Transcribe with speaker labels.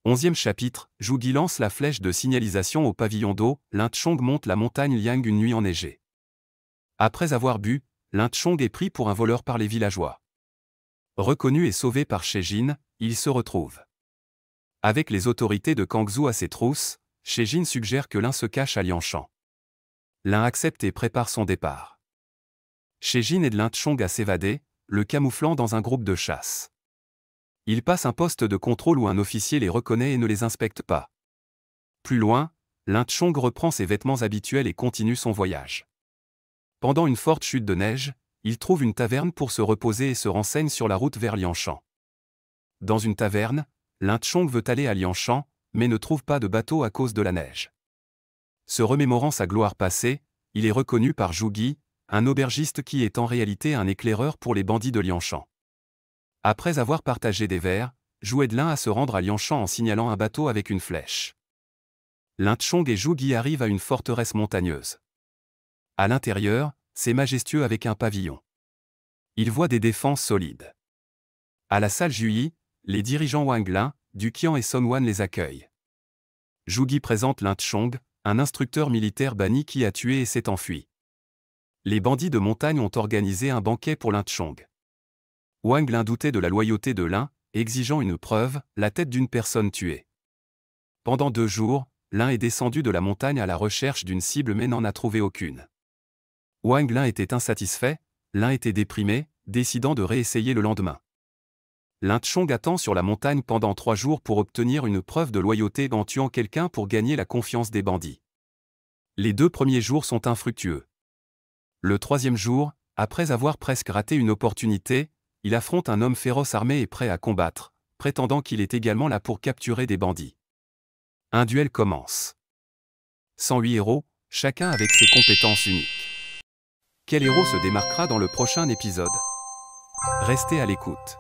Speaker 1: 11e chapitre, Zhuge lance la flèche de signalisation au pavillon d'eau, Lin Tchong monte la montagne Liang une nuit enneigée. Après avoir bu, Lin Tchong est pris pour un voleur par les villageois. Reconnu et sauvé par Shejin, il se retrouve avec les autorités de Kangzhou à ses trousses. Shejin suggère que Lin se cache à Liangshan. Lin accepte et prépare son départ. Shejin aide Lin Tchong à s'évader, le camouflant dans un groupe de chasse. Il passe un poste de contrôle où un officier les reconnaît et ne les inspecte pas. Plus loin, Lin Tchong reprend ses vêtements habituels et continue son voyage. Pendant une forte chute de neige, il trouve une taverne pour se reposer et se renseigne sur la route vers Liangshan. Dans une taverne, Lin Tchong veut aller à Liangshan, mais ne trouve pas de bateau à cause de la neige. Se remémorant sa gloire passée, il est reconnu par Zhuge, un aubergiste qui est en réalité un éclaireur pour les bandits de Liangshan. Après avoir partagé des verres, Zhu aide Lin à se rendre à Liangshan en signalant un bateau avec une flèche. Lin Tchong et Zhuge arrivent à une forteresse montagneuse. À l'intérieur, c'est majestueux avec un pavillon. Ils voient des défenses solides. À la salle Juyi, les dirigeants Wang Lin, Du Qian et Song Wan les accueillent. Zhuge présente Lin Tchong, un instructeur militaire banni qui a tué et s'est enfui. Les bandits de montagne ont organisé un banquet pour Lin Tchong. Wang Lin doutait de la loyauté de Lin, exigeant une preuve, la tête d'une personne tuée. Pendant 2 jours, Lin est descendu de la montagne à la recherche d'une cible mais n'en a trouvé aucune. Wang Lin était insatisfait, Lin était déprimé, décidant de réessayer le lendemain. Lin Tchong attend sur la montagne pendant 3 jours pour obtenir une preuve de loyauté en tuant quelqu'un pour gagner la confiance des bandits. Les 2 premiers jours sont infructueux. Le 3e jour, après avoir presque raté une opportunité, il affronte un homme féroce armé et prêt à combattre, prétendant qu'il est également là pour capturer des bandits. Un duel commence. 108 héros, chacun avec ses compétences uniques. Quel héros se démarquera dans le prochain épisode? Restez à l'écoute.